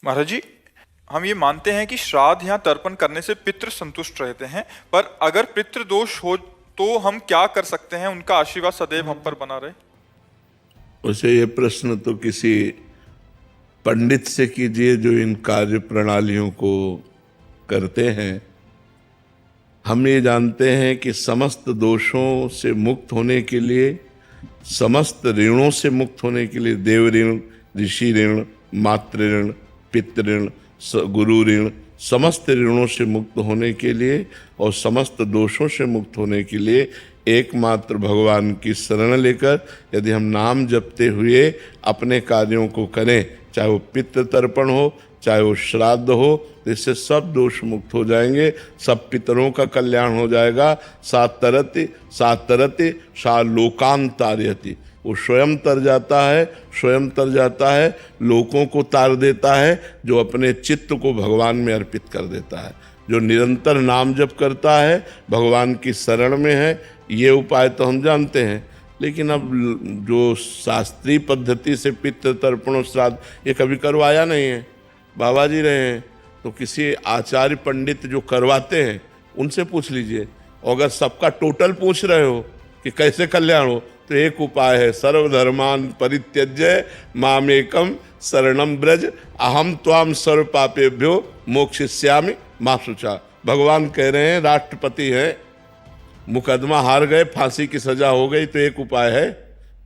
महाराज जी, हम ये मानते हैं कि श्राद्ध या तर्पण करने से पितृ संतुष्ट रहते हैं, पर अगर पितृ दोष हो तो हम क्या कर सकते हैं उनका आशीर्वाद सदैव हम पर बना रहे? उसे ये प्रश्न तो किसी पंडित से कीजिए जो इन कार्य प्रणालियों को करते हैं। हम ये जानते हैं कि समस्त दोषों से मुक्त होने के लिए, समस्त ऋणों से मुक्त होने के लिए, देव ऋण, ऋषि ऋण, मातृ ऋण, पितृ ऋण, गुरु ऋण, समस्त ऋणों से मुक्त होने के लिए और समस्त दोषों से मुक्त होने के लिए एकमात्र भगवान की शरण लेकर यदि हम नाम जपते हुए अपने कार्यों को करें, चाहे वो पितृ तर्पण हो, चाहे वो श्राद्ध हो, तो इससे सब दोष मुक्त हो जाएंगे, सब पितरों का कल्याण हो जाएगा। सातरति सातरति सा लोकान तारयति, वो स्वयं तर जाता है, स्वयं तर जाता है, लोगों को तार देता है, जो अपने चित्त को भगवान में अर्पित कर देता है, जो निरंतर नाम जप करता है, भगवान की शरण में है। ये उपाय तो हम जानते हैं, लेकिन अब जो शास्त्रीय पद्धति से पितृ तर्पण श्राद्ध ये कभी करवाया नहीं है, बाबा जी रहे हैं, तो किसी आचार्य पंडित जो करवाते हैं उनसे पूछ लीजिए। अगर सबका टोटल पूछ रहे हो कि कैसे कल्याण हो, तो एक उपाय है, सर्वधर्मान परित्यज्य मामेकम शरणम ब्रज अहम त्वाम सर्व पापेभ्यो मोक्षयिष्यामि मा शुचा। भगवान कह रहे हैं, राष्ट्रपति हैं, मुकदमा हार गए, फांसी की सजा हो गई, तो एक उपाय है,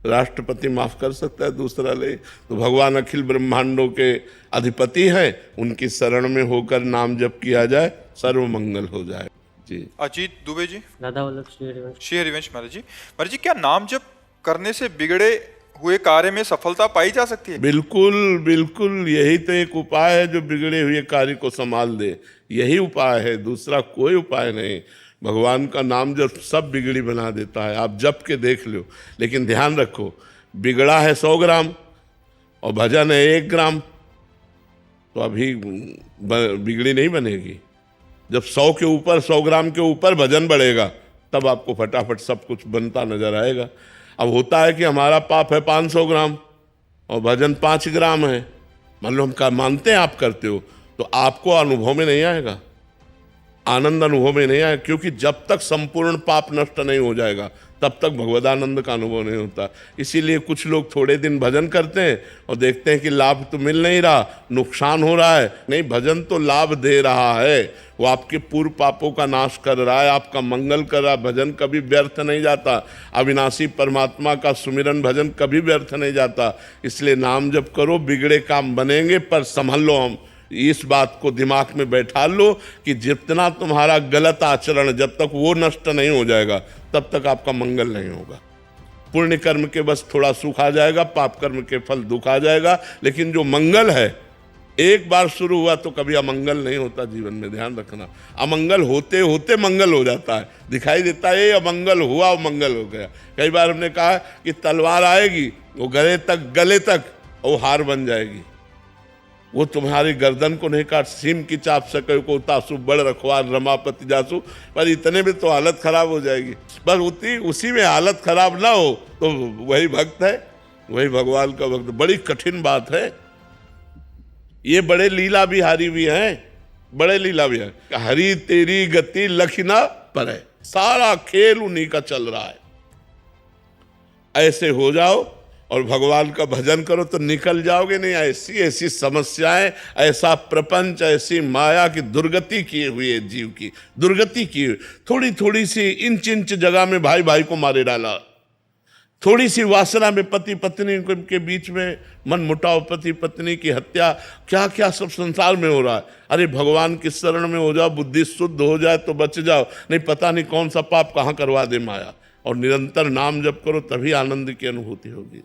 राष्ट्रपति माफ कर सकता है, दूसरा ले। तो भगवान अखिल ब्रह्मांडों के अधिपति हैं, उनकी शरण में होकर नाम जप किया जाए, सर्व मंगल हो जाए। जी। अजीत दुबे जी, दादा वल्लभ श्री हरिवंश। श्री हरिवंश महाराज जी, क्या नाम जप करने से बिगड़े हुए कार्य में सफलता पाई जा सकती है? बिल्कुल बिल्कुल, यही तो एक उपाय है जो बिगड़े हुए कार्य को संभाल दे, यही उपाय है, दूसरा कोई उपाय नहीं। भगवान का नाम जब सब बिगड़ी बना देता है, आप जप के देख लो। लेकिन ध्यान रखो, बिगड़ा है 100 ग्राम और भजन है 1 ग्राम, तो अभी बिगड़ी नहीं बनेगी। जब 100 के ऊपर, 100 ग्राम के ऊपर भजन बढ़ेगा, तब आपको फटाफट सब कुछ बनता नजर आएगा। अब होता है कि हमारा पाप है 500 ग्राम और भजन 5 ग्राम है, मान लो हम मानते हैं आप करते हो, तो आपको अनुभव में नहीं आएगा, आनंद अनुभव में नहीं आएगा, क्योंकि जब तक संपूर्ण पाप नष्ट नहीं हो जाएगा तब तक भगवदानंद का अनुभव नहीं होता। इसीलिए कुछ लोग थोड़े दिन भजन करते हैं और देखते हैं कि लाभ तो मिल नहीं रहा, नुकसान हो रहा है। नहीं, भजन तो लाभ दे रहा है, वो आपके पूर्व पापों का नाश कर रहा है, आपका मंगल कर रहा है। भजन कभी व्यर्थ नहीं जाता, अविनाशी परमात्मा का सुमिरन भजन कभी व्यर्थ नहीं जाता। इसलिए नाम जप करो, बिगड़े काम बनेंगे, पर संभल लो। हम इस बात को दिमाग में बैठा लो कि जितना तुम्हारा गलत आचरण, जब तक वो नष्ट नहीं हो जाएगा तब तक आपका मंगल नहीं होगा। पुण्य कर्म के बस थोड़ा सुख आ जाएगा, पाप कर्म के फल दुख आ जाएगा, लेकिन जो मंगल है एक बार शुरू हुआ तो कभी अमंगल नहीं होता जीवन में। ध्यान रखना, अमंगल होते होते मंगल हो जाता है, दिखाई देता है ये अमंगल हुआ, मंगल हो गया। कई बार हमने कहा कि तलवार आएगी, वो गले तक वो हार बन जाएगी, वो तुम्हारी गर्दन को नहीं काट, सीम की चाप सके को तासु बड़ रखवार रमापति जासु, पर इतने में तो हालत खराब हो जाएगी। बस उसी में हालत खराब ना हो तो वही भक्त है, वही भगवान का भक्त। बड़ी कठिन बात है ये, बड़े लीला बिहारी भी हैं, बड़े लीला बिहारी। हरी तेरी गति लखना पर है, सारा खेल उन्हीं का चल रहा है। ऐसे हो जाओ और भगवान का भजन करो तो निकल जाओगे। नहीं, ऐसी ऐसी समस्याएं, ऐसा प्रपंच, ऐसी माया की दुर्गति किए हुए जीव की दुर्गति की, थोड़ी थोड़ी सी इंच इंच जगह में भाई भाई को मारे डाला, थोड़ी सी वासना में पति पत्नी के बीच में मन मुटाव, पति पत्नी की हत्या, क्या क्या सब संसार में हो रहा है। अरे भगवान की शरण में हो जाओ, बुद्धि शुद्ध हो जाए तो बच जाओ, नहीं पता नहीं कौन सा पाप कहाँ करवा दे माया। और निरंतर नाम जप करो, तभी आनंद की अनुभूति होगी।